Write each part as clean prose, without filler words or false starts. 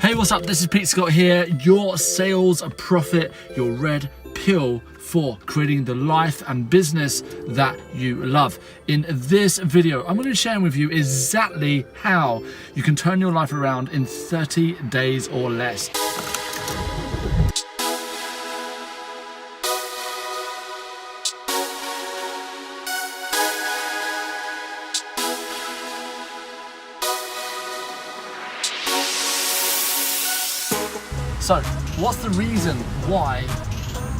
Hey, what's up? This is Pete Scott here, your sales profit, your red pill for creating the life and business that you love. In this video, I'm going to be sharing with you exactly how you can turn your life around in 30 days or less. So, what's the reason why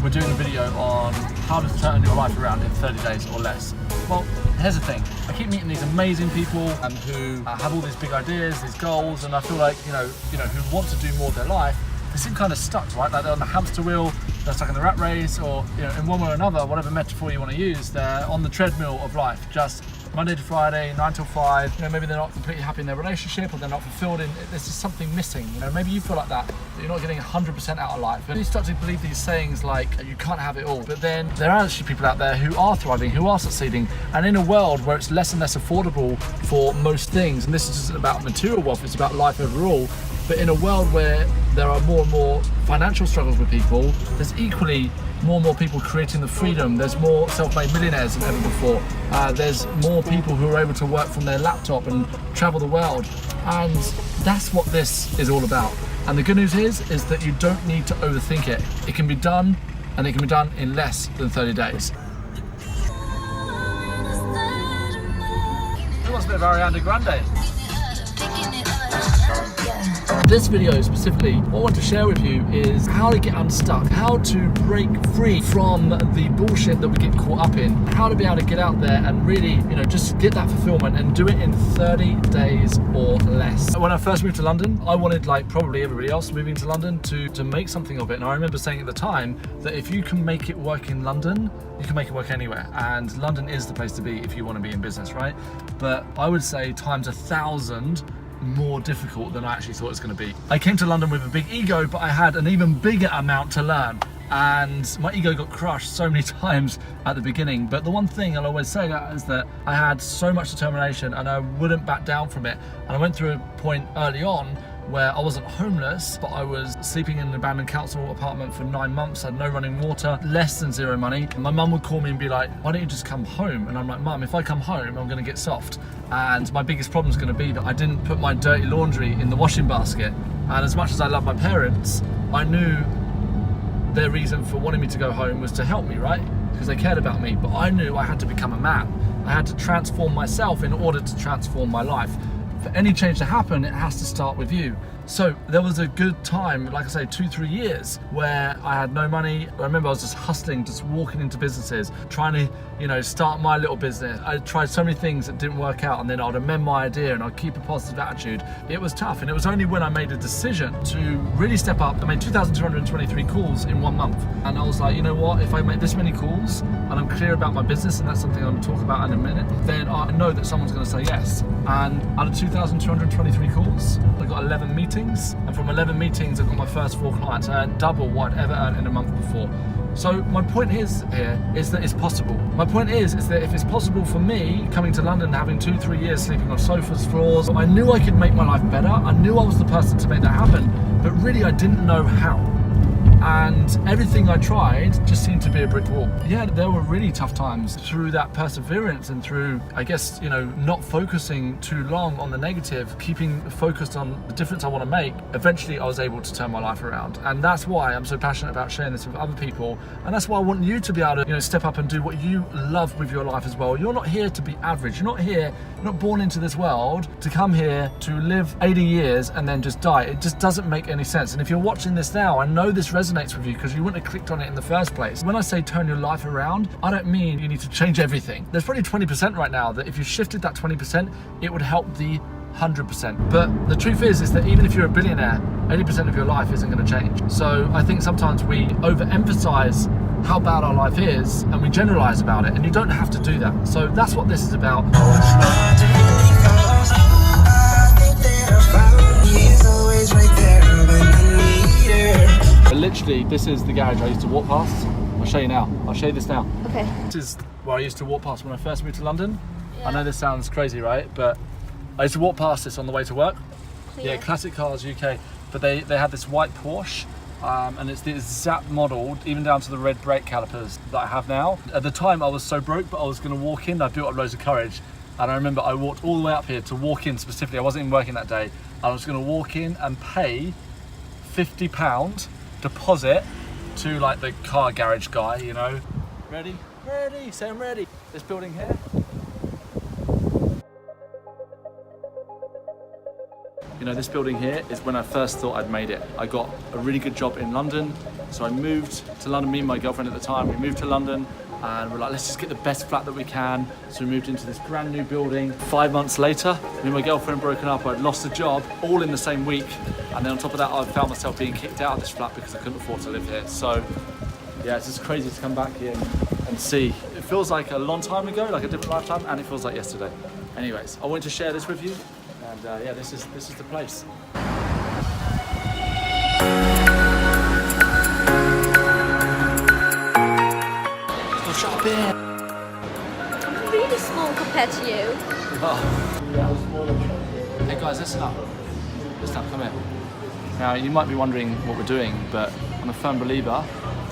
we're doing a video on how to turn your life around in 30 days or less? Well, here's the thing. I keep meeting these amazing people who have all these big ideas, these goals, and I feel like, you know, who want to do more of their life, they seem kind of stuck, right? Like they're on the hamster wheel, they're stuck in the rat race, or, you know, in one way or another, whatever metaphor you want to use, they're on the treadmill of life, just Monday to Friday, 9 till 5. You know, maybe they're not completely happy in their relationship, or they're not fulfilled in, there's just something missing. You know, maybe you feel like that you're not getting 100% out of life. And you start to believe these sayings like, you can't have it all. But then there are actually people out there who are thriving, who are succeeding. And in a world where it's less and less affordable for most things, and this isn't about material wealth, it's about life overall. But in a world where there are more and more financial struggles with people, there's equally more and more people creating the freedom. There's more self-made millionaires than ever before. There's more people who are able to work from their laptop and travel the world. And that's what this is all about. And the good news is that you don't need to overthink it. It can be done, and it can be done in less than 30 days. Who wants a bit of Ariana Grande? This video specifically, what I want to share with you is how to get unstuck, how to break free from the bullshit that we get caught up in, how to be able to get out there and really, you know, just get that fulfillment and do it in 30 days or less. When I first moved to London, I wanted, like probably everybody else moving to London, to make something of it. And I remember saying at the time that if you can make it work in London, you can make it work anywhere. And London is the place to be if you want to be in business, right? But I would say times 1,000 more difficult than I actually thought it was going to be. I came to London with a big ego, but I had an even bigger amount to learn. And my ego got crushed so many times at the beginning. But the one thing I'll always say is that I had so much determination and I wouldn't back down from it. And I went through a point early on where I wasn't homeless, but I was sleeping in an abandoned council apartment for 9 months, had no running water, less than zero money. And my mum would call me and be like, why don't you just come home? And I'm like, Mum, if I come home, I'm gonna get soft. And my biggest problem is gonna be that I didn't put my dirty laundry in the washing basket. And as much as I love my parents, I knew their reason for wanting me to go home was to help me, right? Because they cared about me. But I knew I had to become a man. I had to transform myself in order to transform my life. For any change to happen, it has to start with you. So there was a good time, like I say, 2-3 years where I had no money. I remember I was just hustling, just walking into businesses, trying to, you know, start my little business. I tried so many things that didn't work out, and then I'd amend my idea and I'd keep a positive attitude. It was tough, and it was only when I made a decision to really step up. I made 2,223 calls in 1 month. And I was like, you know what, if I make this many calls and I'm clear about my business, and that's something I'm gonna talk about in a minute, then I know that someone's gonna say yes. And out of 2,223 calls, I got 11 meetings. And from 11 meetings, I got my first 4 clients. I earned double what I'd ever earned in a month before. So my point here is that it's possible. My point is that if it's possible for me, coming to London, having 2-3 years sleeping on sofas, floors, I knew I could make my life better. I knew I was the person to make that happen, but really I didn't know how. And everything I tried just seemed to be a brick wall. Yeah, there were really tough times. Through that perseverance and through, I guess, you know, not focusing too long on the negative, keeping focused on the difference I want to make, eventually I was able to turn my life around. And that's why I'm so passionate about sharing this with other people. And that's why I want you to be able to, you know, step up and do what you love with your life as well. You're not here to be average. You're not born into this world to come here to live 80 years and then just die. It just doesn't make any sense. And if you're watching this now, I know this resonates with you because you wouldn't have clicked on it in the first place. When I say turn your life around, I don't mean you need to change everything. There's probably 20% right now that if you shifted that 20%, it would help the 100%. But the truth is that even if you're a billionaire, 80% of your life isn't going to change. So I think sometimes we overemphasize how bad our life is and we generalize about it, and you don't have to do that. So that's what this is about. But literally, this is the garage I used to walk past. I'll show you now. I'll show you this now. Okay. This is where I used to walk past when I first moved to London. Yeah. I know this sounds crazy, right? But I used to walk past this on the way to work. Yeah, Classic Cars UK. but they had this white Porsche, and it's the exact model, even down to the red brake calipers that I have now. At the time I was so broke, but I was going to walk in. I built up loads of courage, and I remember I walked all the way up here to walk in specifically. I wasn't even working that day. I was going to walk in and pay £50 deposit to like the car garage guy, you know. Ready? Ready, say I'm ready. This building here. You know, this building here is when I first thought I'd made it. I got a really good job in London, so I moved to London. Me and my girlfriend at the time, we moved to London, and we're like, let's just get the best flat that we can. So we moved into this brand new building. 5 months later, me and my girlfriend broken up. I'd lost a job all in the same week, and then on top of that, I found myself being kicked out of this flat because I couldn't afford to live here. So yeah, it's just crazy to come back here and see. It feels like a long time ago, like a different lifetime, and it feels like yesterday. Anyways, I wanted to share this with you. And yeah, this is the place. Let's go shopping. I'm really small compared to you. Oh. Hey guys, listen up. Listen up, come here. Now, you might be wondering what we're doing, but I'm a firm believer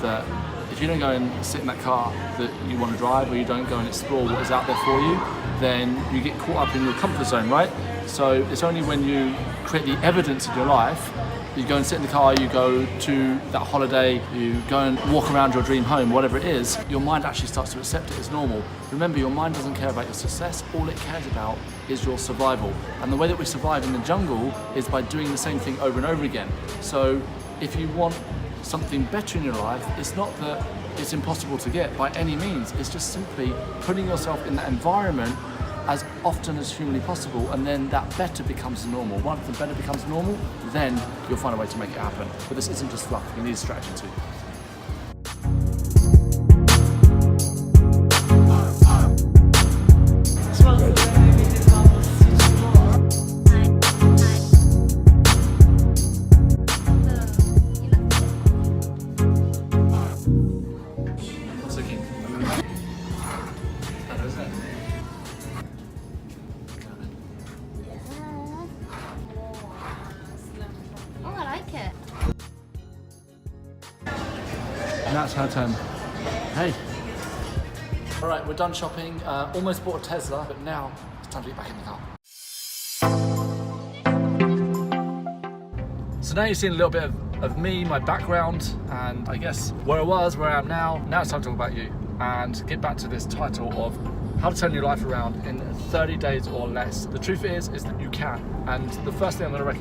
that if you don't go and sit in that car that you want to drive, or you don't go and explore what is out there for you, then you get caught up in your comfort zone, right? So it's only when you create the evidence in your life, you go and sit in the car, you go to that holiday, you go and walk around your dream home, whatever it is, your mind actually starts to accept it as normal. Remember, your mind doesn't care about your success, all it cares about is your survival. And the way that we survive in the jungle is by doing the same thing over and over again. So if you want something better in your life, it's not that it's impossible to get by any means, it's just simply putting yourself in that environment as often as humanly possible, and then that better becomes normal. Once the better becomes normal, then you'll find a way to make it happen. But this isn't just fluff, you need a strategy too. And that's her turn. Hey. All right, we're done shopping. Almost bought a Tesla, but now it's time to get back in the car. So now you've seen a little bit of me, my background, and I guess where I was, where I am now. Now it's time to talk about you and get back to this title of how to turn your life around in 30 days or less. The truth is that you can. And the first thing I'm going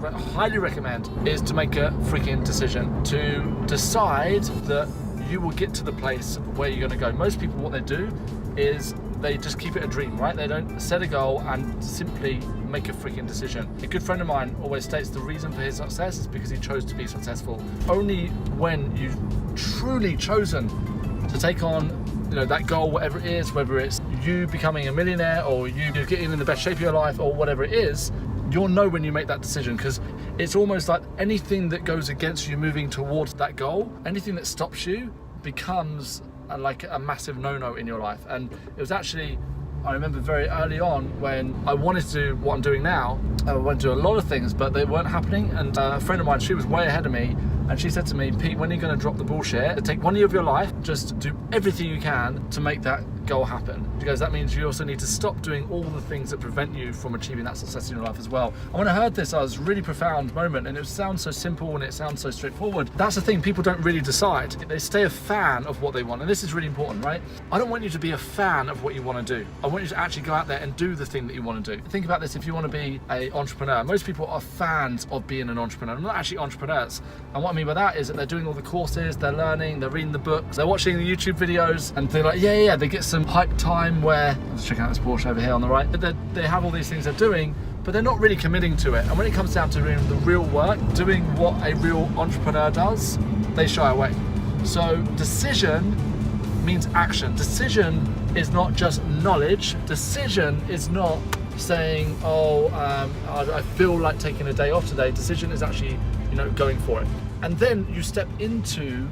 to highly recommend is to make a freaking decision, to decide that you will get to the place where you're going to go. Most people, what they do is they just keep it a dream, right? They don't set a goal and simply make a freaking decision. A good friend of mine always states the reason for his success is because he chose to be successful. Only when you've truly chosen to take on, you know, that goal, whatever it is, whether it's you becoming a millionaire or you getting in the best shape of your life or whatever it is, you'll know when you make that decision, because it's almost like anything that goes against you moving towards that goal, anything that stops you becomes like a massive no-no in your life. And it was actually, I remember very early on when I wanted to do what I'm doing now. I wanted to do a lot of things, but they weren't happening. And a friend of mine, she was way ahead of me, and she said to me, Pete, when are you going to drop the bullshit? Take 1 year of your life, just do everything you can to make that goal happen. She goes, that means you also need to stop doing all the things that prevent you from achieving that success in your life as well. And when I heard this, I was a really profound moment, and it sounds so simple and it sounds so straightforward. That's the thing, people don't really decide. They stay a fan of what they want, and this is really important, right? I don't want you to be a fan of what you want to do. I want you to actually go out there and do the thing that you want to do. Think about this, if you want to be an entrepreneur, most people are fans of being an entrepreneur. They're not actually entrepreneurs. And what I mean by that is that they're doing all the courses, they're learning, they're reading the books, they're watching the YouTube videos, and they're like, yeah, they get some hype time where, let's check out this Porsche over here on the right, they have all these things they're doing, but they're not really committing to it. And when it comes down to doing the real work, doing what a real entrepreneur does, they shy away. So decision means action. Decision is not just knowledge. Decision is not saying, I feel like taking a day off today. Decision is actually, going for it. And then you step into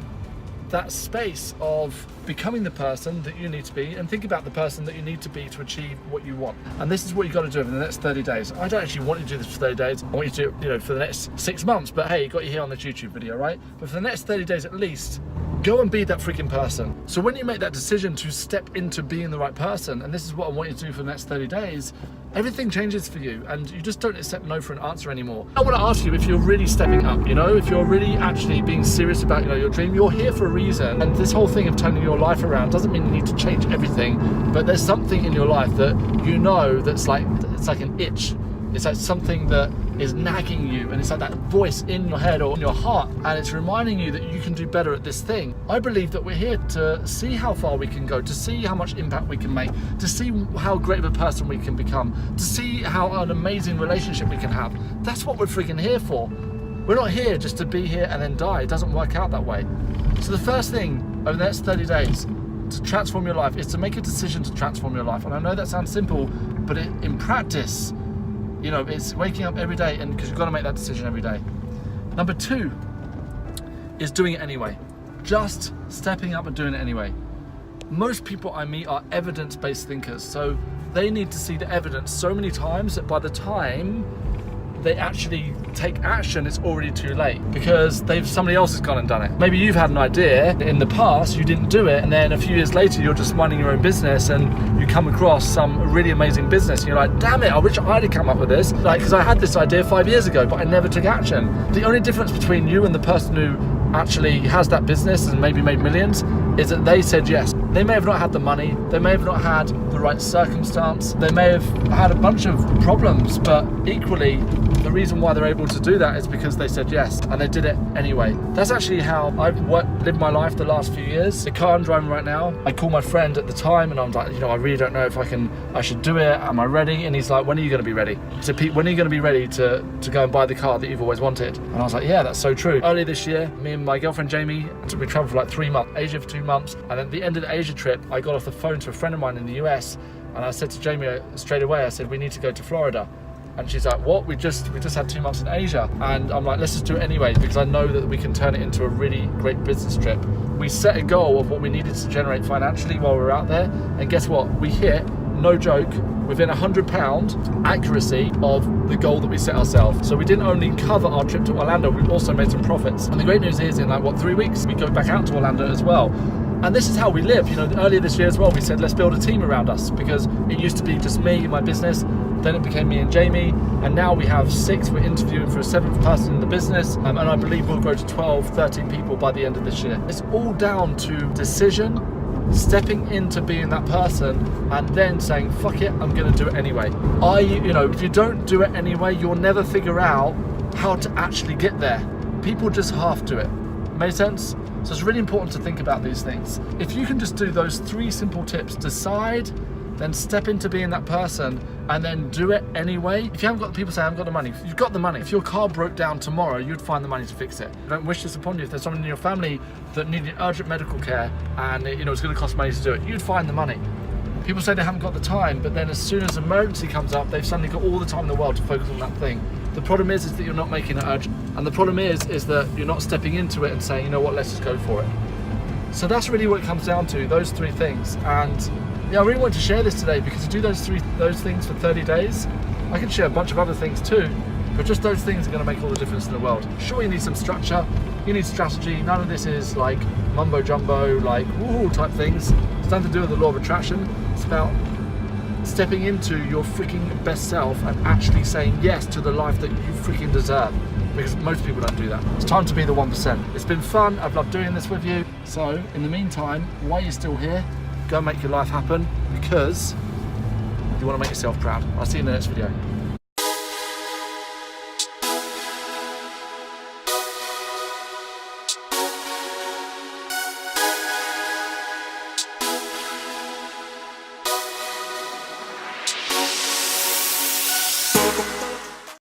that space of becoming the person that you need to be, and think about the person that you need to be to achieve what you want. And this is what you got to do over the next 30 days. I don't actually want you to do this for 30 days. I want you to do it, you know, for the next 6 months. But hey, you got you here on this YouTube video, right? But for the next 30 days at least, go and be that freaking person. So when you make that decision to step into being the right person, and this is what I want you to do for the next 30 days, everything changes for you, and you just don't accept no for an answer anymore. I want to ask you if you're really stepping up, you know, if you're really actually being serious about, you know, your dream. You're here for a reason, and this whole thing of turning your life around doesn't mean you need to change everything, but there's something in your life that you know that's like, it's like an itch. It's like something that is nagging you, and it's like that voice in your head or in your heart, and it's reminding you that you can do better at this thing. I believe that we're here to see how far we can go, to see how much impact we can make, to see how great of a person we can become, to see how an amazing relationship we can have. That's what we're freaking here for. We're not here just to be here and then die. It doesn't work out that way. So the first thing over the next 30 days to transform your life is to make a decision to transform your life. And I know that sounds simple, but in practice, you know, it's waking up every day, and because you've got to make that decision every day. Number 2 is doing it anyway. Just stepping up and doing it anyway. Most people I meet are evidence-based thinkers, so they need to see the evidence so many times that by the time they actually take action, it's already too late, because somebody else has gone and done it. Maybe you've had an idea in the past, you didn't do it, and then a few years later you're just minding your own business and you come across some really amazing business and you're like, damn it, I wish I'd have come up with this, like, because I had this idea 5 years ago but I never took action. The only difference between you and the person who actually has that business and maybe made millions is that they said yes. They may have not had the money, they may have not had the right circumstance, they may have had a bunch of problems, but equally the reason why they're able to do that is because they said yes, and they did it anyway. That's actually how I've lived my life the last few years. The car I'm driving right now, I called my friend at the time and I'm like, you know, I really don't know if I should do it, am I ready? And he's like, when are you going to be ready? So Pete, when are you going to be ready to go and buy the car that you've always wanted? And I was like, yeah, that's so true. Earlier this year, me and my girlfriend Jamie, we traveled for like 3 months, Asia for 2 months, and at the end of the Asia trip, I got off the phone to a friend of mine in the US, and I said to Jamie straight away, I said, we need to go to Florida. And she's like, what? We just had 2 months in Asia. And I'm like, let's just do it anyway, because I know that we can turn it into a really great business trip. We set a goal of what we needed to generate financially while we were out there. And guess what? We hit, no joke, within £100 accuracy of the goal that we set ourselves. So we didn't only cover our trip to Orlando, we also made some profits. And the great news is in like, 3 weeks, we go back out to Orlando as well. And this is how we live. You know, earlier this year as well, we said, let's build a team around us, because it used to be just me and my business. Then it became me and Jamie, and now we have 6. We're interviewing for a 7th person in the business, and I believe we'll grow to 12, 13 people by the end of this year. It's all down to decision, stepping into being that person, and then saying, fuck it, I'm gonna do it anyway. You know, if you don't do it anyway, you'll never figure out how to actually get there. People just half do it. Make sense? So it's really important to think about these things. If you can just do those 3 simple tips, decide, then step into being that person, and then do it anyway. If you haven't got, people say I haven't got the money. You've got the money. If your car broke down tomorrow, you'd find the money to fix it. I don't wish this upon you. If there's someone in your family that needed urgent medical care and you know it's going to cost money to do it, you'd find the money. People say they haven't got the time, but then as soon as an emergency comes up, they've suddenly got all the time in the world to focus on that thing. The problem is that you're not making it urgent, and the problem is that you're not stepping into it and saying, you know what, let's just go for it. So that's really what it comes down to, those 3 things. And yeah, I really wanted to share this today, because to do those things for 30 days, I can share a bunch of other things too, but just those things are going to make all the difference in the world. Sure, you need some structure, you need strategy. None of this is like mumbo jumbo, like woohoo type things. It's nothing to do with the law of attraction. It's about stepping into your freaking best self and actually saying yes to the life that you freaking deserve, because most people don't do that. It's time to be the 1%. It's been fun. I've loved doing this with you. So in the meantime, while you're still here, go and make your life happen, because you want to make yourself proud. I'll see you in the next video.